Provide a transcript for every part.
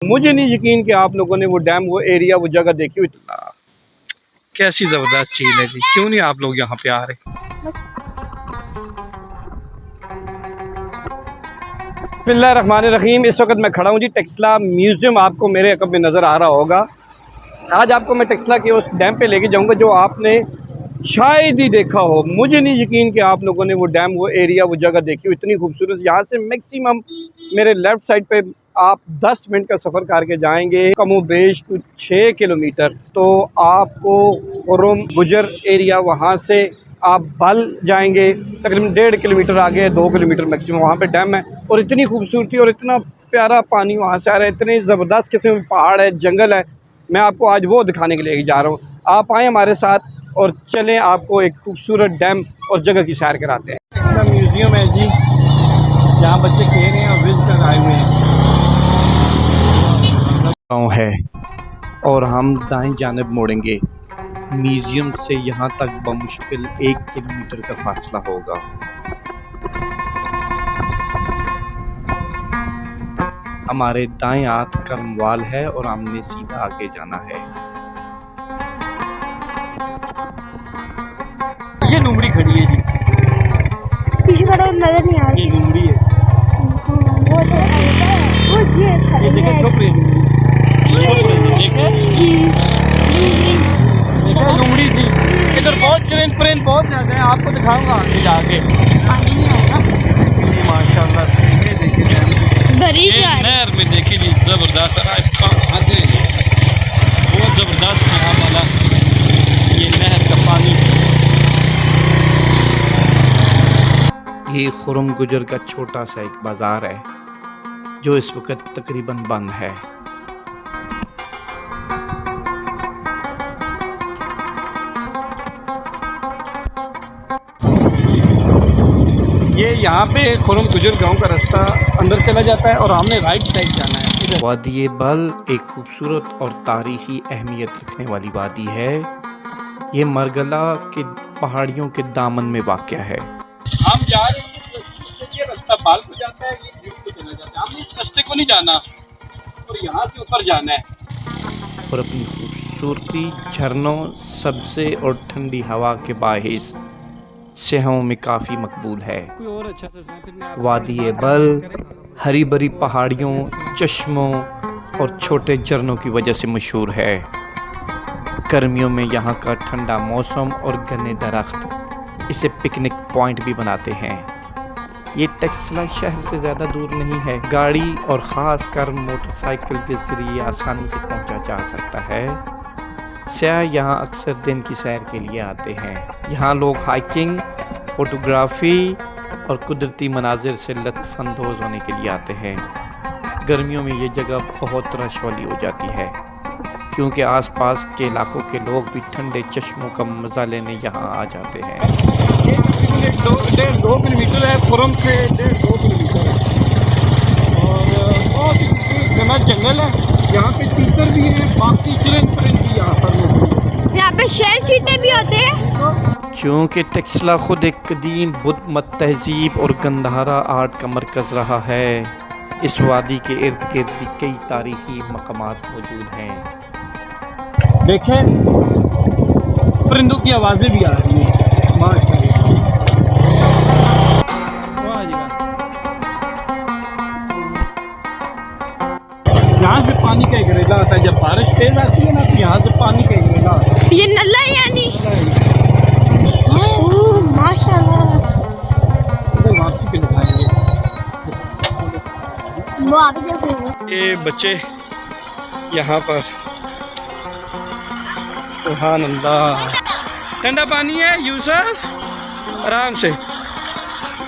मुझे नहीं यकीन कि आप लोगों ने वो डैम, वो एरिया, वो जगह देखी हुई। कैसी ज़बरदस्त झील है जी, क्यों नहीं आप लोग यहाँ पे आ रहे। बिस्मिल्लाहिर्रहमानिर्रहीम। इस वक्त मैं खड़ा हूँ जी टेक्सला म्यूज़ियम, आपको मेरे अकब में नज़र आ रहा होगा। आज आपको मैं टेक्सला के उस डैम पे लेके जाऊँगा जो आपने शायद ही देखा हो। मुझे नहीं यकीन कि आप लोगों ने वो डैम, वो एरिया, वो जगह देखी हो। इतनी खूबसूरत। यहाँ से मैक्सिमम मेरे लेफ़्ट साइड पे आप 10 मिनट का सफ़र करके जाएंगे, कमो बेश कुछ 6 किलोमीटर, तो आपको खुर्रम गुजर एरिया, वहाँ से आप बल जाएंगे तकरीबन 1.5 किलोमीटर आगे, 2 किलोमीटर मैक्सिमम, वहाँ पे डैम है। और इतनी खूबसूरती और इतना प्यारा पानी वहाँ से आ रहा है, इतने ज़बरदस्त किस्म के पहाड़ है, जंगल है। मैं आपको आज वो दिखाने के लिए जा रहा हूँ। आप आएँ हमारे साथ और चलें, आपको एक खूबसूरत डैम और जगह की सैर कराते हैं। टेक्सला म्यूज़ियम है जी, जहाँ बच्चे खेल रहे हैं और विजिटर आए हुए हैं। गाँव है और हम दाएं जानिब मोड़ेंगे। म्यूज़ियम से यहाँ तक बमुश्किल 1 किलोमीटर का फासला होगा। हमारे दाएं हाथ करमवाल है और हमने सीधा आगे जाना है। ये लुमड़ी खड़ी है जी, पीछे खड़ा नजर नहीं आ रही। ये लुमड़ी है। वो ये देखे छुप रही देखा लुमड़ी थी। इधर बहुत ट्रेन प्रेन बहुत ज्यादा है, आपको दिखाऊंगा आगे जाके। पानी नहीं आएगा। माशाल्लाह से ये देखिए, ये नहर में देखिए जी, जबरदस्त बहुत जबरदस्त यहाँ वाला ये नहर का पानी। ये खुर्रम गुजर का छोटा सा एक बाजार है जो इस वक्त तकरीबन बंद है। ये यहाँ पे खुर्रम गुजर गांव का रास्ता अंदर चला जाता है और हमने राइट साइड जाना है। वादी बल एक खूबसूरत और तारीखी अहमियत रखने वाली वादी है। ये मरगला के पहाड़ियों के दामन में वाक़या है। हम जा रहे हैं, ये रास्ता बाल को जाता है, ये झील को चला जाता है। हमने इस रास्ते को नहीं जाना और यहाँ से ऊपर जाना है। और अपनी खूबसूरती, झरनों, सब्ज़े और ठंडी हवा के बाहिस शहरों में काफ़ी मकबूल है। वादी बल हरी भरी पहाड़ियों, चश्मों और छोटे झरनों की वजह से मशहूर है। गर्मियों में यहाँ का ठंडा मौसम और घने दरख्त इसे पिकनिक पॉइंट भी बनाते हैं। ये टेक्सला शहर से ज़्यादा दूर नहीं है। गाड़ी और ख़ास कर मोटरसाइकिल के ज़रिए आसानी से पहुँचा जा सकता है। सयाह यहाँ अक्सर दिन की सैर के लिए आते हैं। यहाँ लोग हाइकिंग, फोटोग्राफी और कुदरती मनाजिर से लत्फ़अंदोज़ होने के लिए आते हैं। गर्मियों में ये जगह बहुत रश वाली हो जाती है क्योंकि आसपास के इलाकों के लोग भी ठंडे चश्मों का मज़ा लेने यहाँ आ जाते हैं। ये तकरीबन 1.5-2 किलोमीटर है, खुर्रम से 1.5-2 किलोमीटर है और बहुत ही घना जंगल है। यहाँ पे टीचर भी हैं, बाकी चिरन भी यहाँ पर। यहाँ पे शेर चीते भी होते हैं। क्योंकि टेक्सला खुद एक कदीम बुद्ध मत तहजीब और गंधारा आर्ट का मरकज़ रहा है। इस वादी के इर्द गिर्द भी कई तारीखी मकामात मौजूद हैं। देखें, परिंदों की आवाज़ें भी आ रही हैं। माशाअल्लाह, वाह जी वाह। यहाँ से पानी का एक रेला आता है, जब बारिश तेज आती है ना तो यहाँ से पानी का एक रेला आता है। ये नल्ला है यानी माशाल्लाह। वापसी पे दिखाएंगे। ये बच्चे यहाँ पर, सुभान अल्लाह, ठंडा पानी है यूसुफ, आराम से।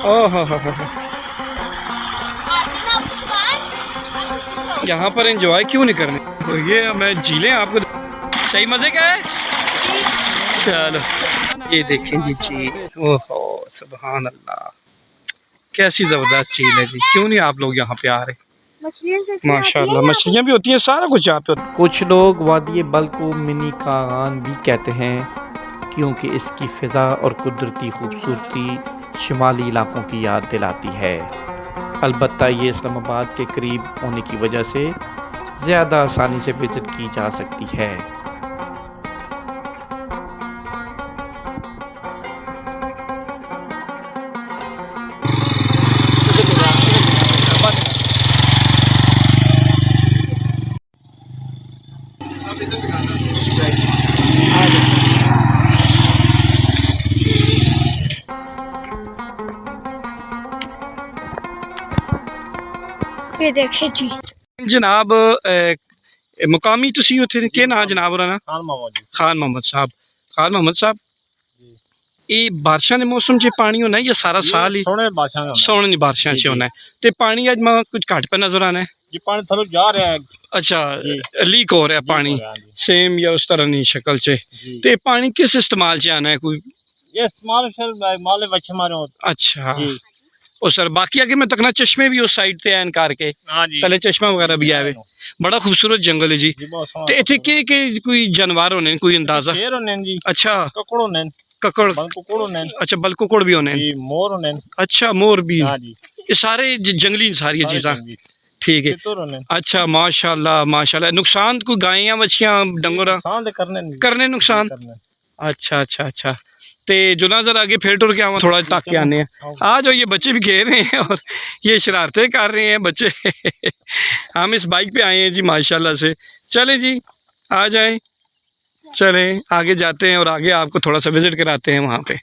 ओह हो, यहाँ पर एंजॉय क्यों नहीं करने। तो ये मैं झीलें आपको सही मज़े का है। चलो ये देखें जी झील, ओहो सुभान अल्लाह, कैसी ज़बरदस्त झील है जी, क्यों नहीं आप लोग यहाँ पे आ रहे। माशाल्लाह मछलियाँ भी होती हैं, सारा कुछ यहाँ पे। कुछ लोग वादी बल को मिनी कागान भी कहते हैं क्योंकि इसकी फ़िज़ा और कुदरती खूबसूरती शुमाली इलाकों की याद दिलाती है। अलबत्ता ये इस्लामाबाद के करीब होने की वजह से ज़्यादा आसानी से विजिट की जा सकती है। ये देखिए जी। जनाब मुकामी तुसी उत्थे के नाम जनाब होरा ना खान मोहम्मद साहब ये बारिशां दे मौसम च पानी होना है या सारा साल ही सोने दी बारिशां च होना है ते पानी अज मैं कुछ घट पे नजर आना है जी पानी थलो जा रहा है अच्छा लीक हो रहा है पानी सेम या उस तरह नहीं शक्ल च ते पानी किस इस्तेमाल च आना है कोई ये इस्तेमाल माले बच्चे मारे अच्छा और सर बाकी आगे मैं तकना चश्मे भी उस साइड ते हैं कार के हाँ जी तले चश्मा वगैरह भी आवे बड़ा खूबसूरत जंगल है जी ते इत्थे के कोई जानवर होने कोई अंदाजा शेर होने जी अच्छा ककड़ होने ककड़ कुकुड़ होने अच्छा बलकुकुड़ भी होने जी मोर होने अच्छा मोर भी हाँ जी ये सारे जंगली सारी चीज़ां ठीक है तितुर होने अच्छा माशाल्लाह नुकसान कोई गायें या मच्छियां डंगोरा नुकसान करने नुकसान अच्छा ते जो ना जरा आगे फिर टुर के आवा थोड़ा तक के आने हैं आज ये बच्चे भी खेल रहे हैं और ये शरारतें कर रहे हैं बच्चे हम इस बाइक पे आए हैं जी माशाल्लाह से चलें जी आ जाएं चलें आगे जाते हैं और आगे आपको थोड़ा सा विज़िट कराते हैं वहाँ पे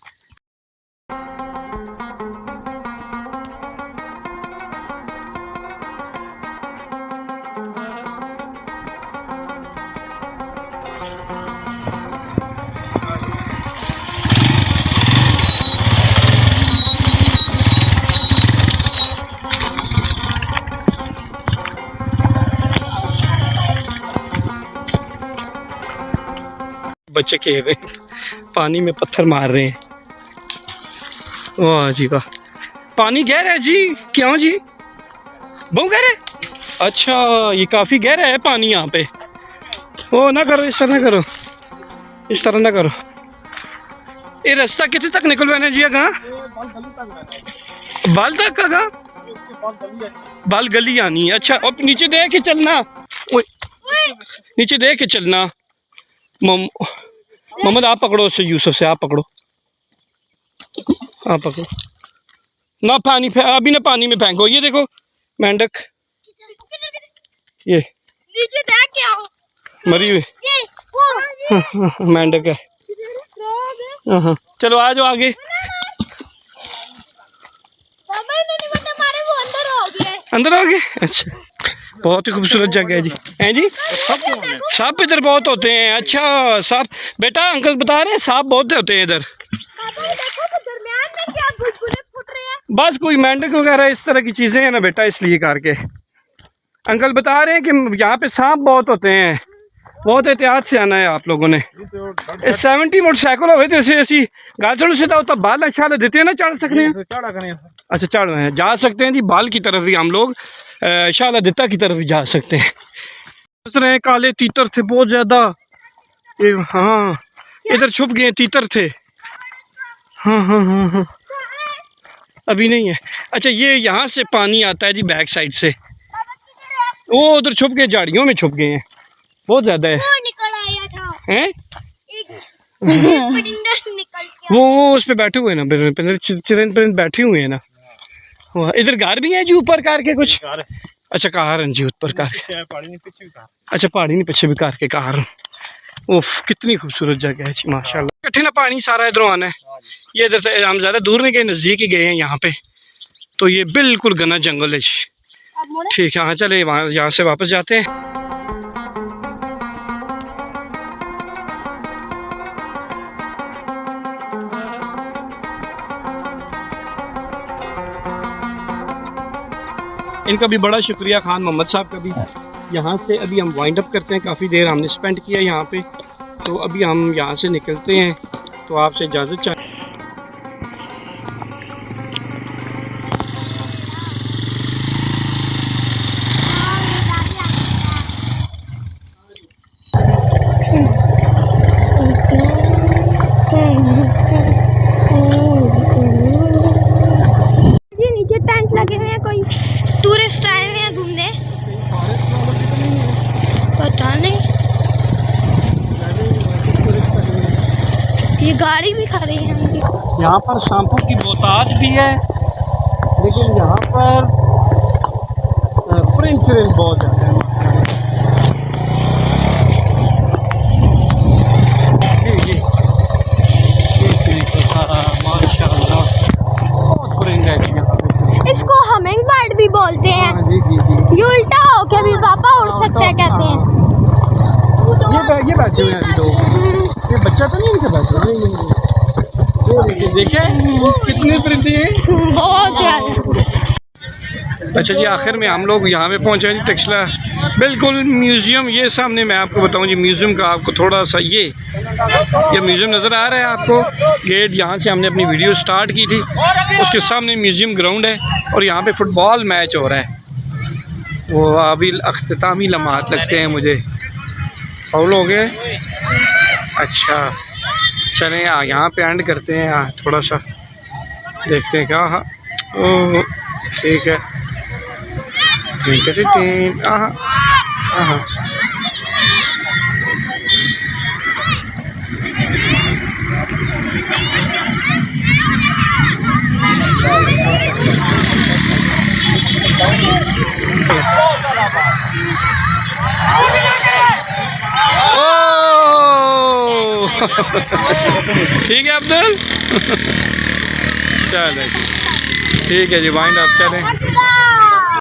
बच्चे खेल रहे हैं पानी में पत्थर मार रहे हैं वाह जी वाह पानी गहरा है जी क्यों जी बहुत गहरा है अच्छा ये काफ़ी गहरा है पानी यहाँ पे ओ ना करो इस तरह ना करो इस तरह ना करो ये रास्ता कितने तक निकल बना जी कहाँ बाल तक का कहाँ बाल गली आनी है अच्छा और नीचे देख के चलना नीचे देख के चलना मोहम्मद आप पकड़ो उससे यूसुफ से आप पकड़ो ना पानी अभी ना पानी में फेंको ये देखो मेंढक ये नीचे देख के आओ मरी हुई मेंढक है हाँ चलो आ जाओ आगे अंदर हो गए अच्छा बहुत ही खूबसूरत जगह है जी हैं जी सांप इधर बहुत होते हैं अच्छा सांप बेटा अंकल बता रहे हैं सांप बहुत होते हैं इधर बस कोई मेंढक वगैरह इस तरह की चीज़ें हैं ना बेटा इसलिए करके अंकल बता रहे हैं कि यहाँ पे सांप बहुत होते हैं बहुत एहतियात से आना है आप लोगों ने 70 मोटरसाइकिल हो तो ऐसी गाजरों से तो बाल अच्छा देते हैं ना चढ़ सकते हैं अच्छा चढ़ रहे हैं जा सकते हैं जी बाल की तरफ भी हम लोग शाला दिता की तरफ भी जा सकते हैं उस रहे काले तीतर थे बहुत ज़्यादा हाँ इधर छुप गए तीतर थे हाँ अभी नहीं है अच्छा ये यहाँ से पानी आता है जी बैक साइड से वो उधर छुप गए झाड़ियों में छुप गए हैं बहुत ज़्यादा है हैं वो उस पर बैठे हुए हैं ना चिरंद बैठे हुए हैं ना इधर घर भी है जी ऊपर कार के कुछ अच्छा कार हैं जी ऊपर कार अच्छा पहाड़ी नहीं पीछे भी कार के कार उफ कितनी खूबसूरत जगह है जी माशाल्लाह कठिन पानी सारा इधरों आना है ये इधर से हम ज़्यादा दूर नहीं गए नज़दीक ही गए हैं यहाँ पे तो ये बिल्कुल घना जंगल है जी ठीक है हाँ चले वहाँ यहाँ से वापस जाते हैं इनका भी बड़ा शुक्रिया खान मोहम्मद साहब का भी यहाँ से अभी हम वाइंड अप करते हैं काफ़ी देर हमने स्पेंड किया यहाँ पे तो अभी हम यहाँ से निकलते हैं तो आपसे इजाज़त चाहिए नीचे टेंट लगे हुए हैं कोई टूरिस्ट आए हुए हैं घूमने पता नहीं, ये गाड़ी भी खड़ी है इनकी। यहाँ पर शैम्पू की बोतल भी है, लेकिन यहाँ पर प्रिंट बहुत ज़्यादा है। माशाल्लाह बहुत प्रिंट है यहाँ पे। इसको हमिंग बर्ड भी बोलते हैं। हाँ, जी जी जी। ये उल्टा हो के भी पापा उड़ सकते हैं कहते हैं। ये बैठे हुए हैं अभी लोग, ये बच्चा तो नहीं इनके बैठे हुए। ये देखिए कितने प्रिंट है। बहुत ज्यादा। अच्छा जी, आखिर में हम लोग यहाँ पे पहुँचे जी, तक्षला बिल्कुल म्यूज़ियम। ये सामने मैं आपको बताऊँ जी, म्यूज़ियम का आपको थोड़ा सा ये म्यूज़ियम नज़र आ रहा है आपको। गेट यहाँ से हमने अपनी वीडियो स्टार्ट की थी, उसके सामने म्यूज़ियम ग्राउंड है और यहाँ पे फुटबॉल मैच हो रहा है। वो अभी अख्तामी लम्हात लगते हैं मुझे। फाउल हो गए। अच्छा चलें यहाँ पे एंड करते हैं, थोड़ा सा देखते हैं क्या। हाँ ओह ठीक है। ठीक है अब्दुल। चलो जी ठीक है जी, वाइंड अप चलें।